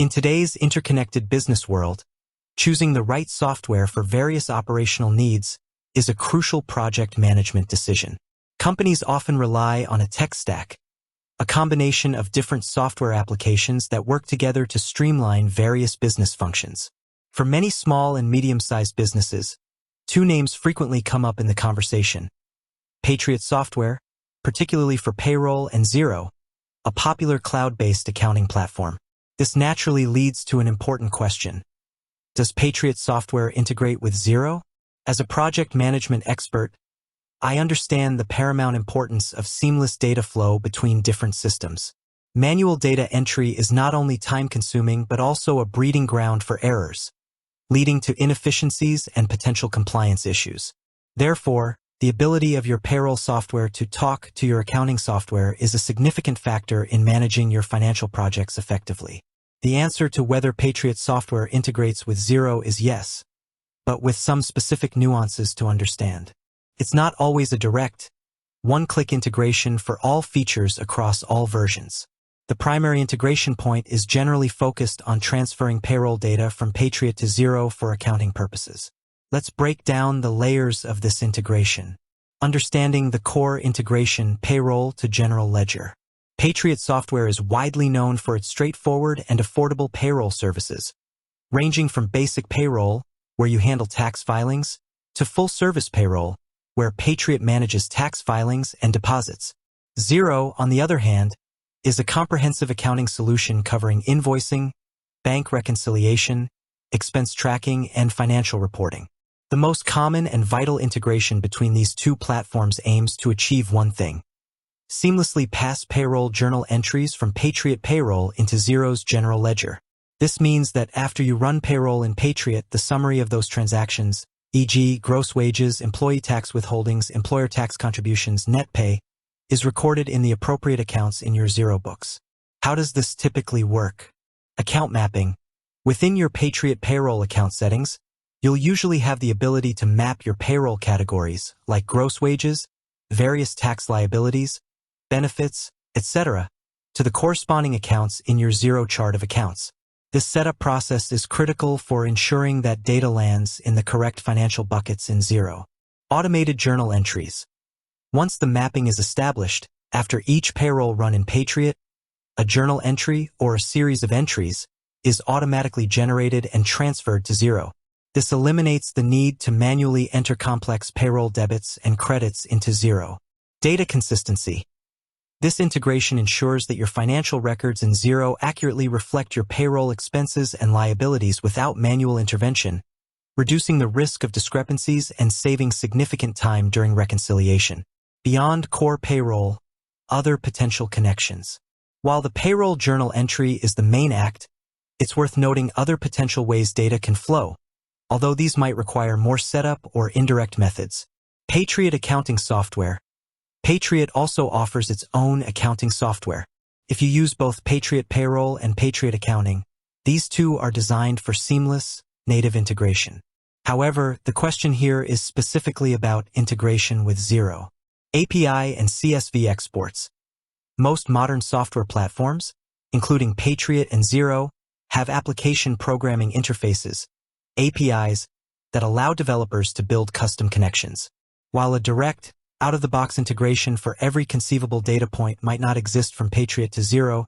In today's interconnected business world, choosing the right software for various operational needs is a crucial project management decision. Companies often rely on a tech stack, a combination of different software applications that work together to streamline various business functions. For many small and medium-sized businesses, two names frequently come up in the conversation: Patriot Software, particularly for payroll, and Xero, a popular cloud-based accounting platform. This naturally leads to an important question. Does Patriot Software integrate with Xero? As a project management expert, I understand the paramount importance of seamless data flow between different systems. Manual data entry is not only time-consuming but also a breeding ground for errors, leading to inefficiencies and potential compliance issues. Therefore, the ability of your payroll software to talk to your accounting software is a significant factor in managing your financial projects effectively. The answer to whether Patriot Software integrates with Xero is yes, but with some specific nuances to understand. It's not always a direct, one-click integration for all features across all versions. The primary integration point is generally focused on transferring payroll data from Patriot to Xero for accounting purposes. Let's break down the layers of this integration. Understanding the core integration: payroll to general ledger. Patriot Software is widely known for its straightforward and affordable payroll services, ranging from basic payroll, where you handle tax filings, to full-service payroll, where Patriot manages tax filings and deposits. Xero, on the other hand, is a comprehensive accounting solution covering invoicing, bank reconciliation, expense tracking, and financial reporting. The most common and vital integration between these two platforms aims to achieve one thing: seamlessly pass payroll journal entries from Patriot Payroll into Xero's general ledger. This means that after you run payroll in Patriot, the summary of those transactions, e.g. gross wages, employee tax withholdings, employer tax contributions, net pay, is recorded in the appropriate accounts in your Xero books. How does this typically work? Account mapping. Within your Patriot Payroll account settings, you'll usually have the ability to map your payroll categories, like gross wages, various tax liabilities, benefits, etc., to the corresponding accounts in your Xero chart of accounts. This setup process is critical for ensuring that data lands in the correct financial buckets in Xero. Automated journal entries. Once the mapping is established, after each payroll run in Patriot, a journal entry or a series of entries is automatically generated and transferred to Xero. This eliminates the need to manually enter complex payroll debits and credits into Xero. Data consistency. This integration ensures that your financial records in Xero accurately reflect your payroll expenses and liabilities without manual intervention, reducing the risk of discrepancies and saving significant time during reconciliation. Beyond core payroll, other potential connections. While the payroll journal entry is the main act, it's worth noting other potential ways data can flow, although these might require more setup or indirect methods. Patriot accounting software. Patriot also offers its own accounting software. If you use both Patriot Payroll and Patriot Accounting, these two are designed for seamless, native integration. However, the question here is specifically about integration with Xero. API and CSV exports. Most modern software platforms, including Patriot and Xero, have application programming interfaces, APIs, that allow developers to build custom connections. While a direct, out-of-the-box integration for every conceivable data point might not exist from Patriot to Xero,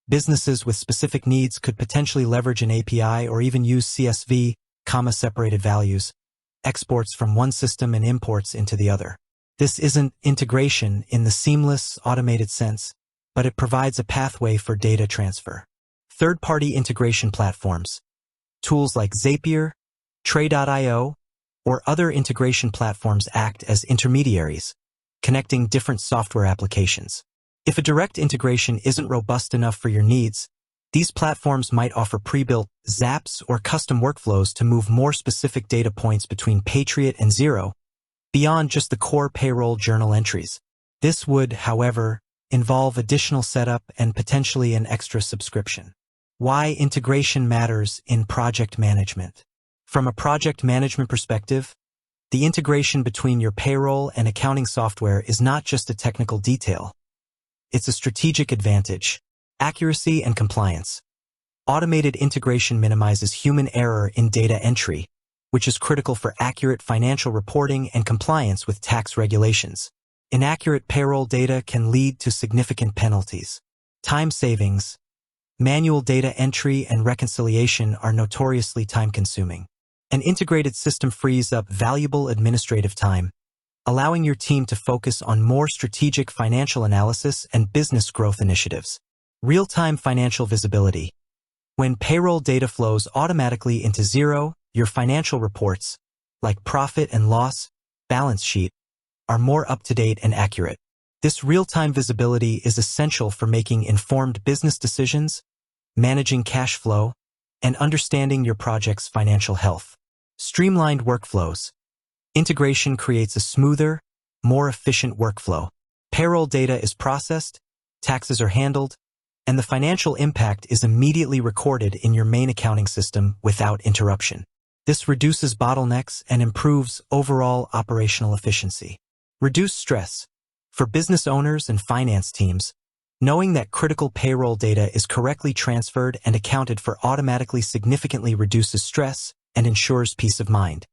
businesses with specific needs could potentially leverage an API or even use CSV, comma-separated values, exports from one system and imports into the other. This isn't integration in the seamless, automated sense, but it provides a pathway for data transfer. Third-party integration platforms. Tools like Zapier, Tray.io, or other integration platforms act as intermediaries, connecting different software applications. If a direct integration isn't robust enough for your needs, these platforms might offer pre-built zaps or custom workflows to move more specific data points between Patriot and Xero, beyond just the core payroll journal entries. This would, however, involve additional setup and potentially an extra subscription. Why integration matters in project management. From a project management perspective, the integration between your payroll and accounting software is not just a technical detail. It's a strategic advantage: accuracy and compliance. Automated integration minimizes human error in data entry, which is critical for accurate financial reporting and compliance with tax regulations. Inaccurate payroll data can lead to significant penalties. Time savings. Manual data entry and reconciliation are notoriously time-consuming. An integrated system frees up valuable administrative time, allowing your team to focus on more strategic financial analysis and business growth initiatives. Real-time financial visibility. When payroll data flows automatically into Xero, your financial reports, like profit and loss, balance sheet, are more up-to-date and accurate. This real-time visibility is essential for making informed business decisions, managing cash flow, and understanding your project's financial health. Streamlined workflows. Integration creates a smoother, more efficient workflow. Payroll data is processed, taxes are handled, and the financial impact is immediately recorded in your main accounting system without interruption. This reduces bottlenecks and improves overall operational efficiency. Reduce stress. For business owners and finance teams, knowing that critical payroll data is correctly transferred and accounted for automatically significantly reduces stress and ensures peace of mind.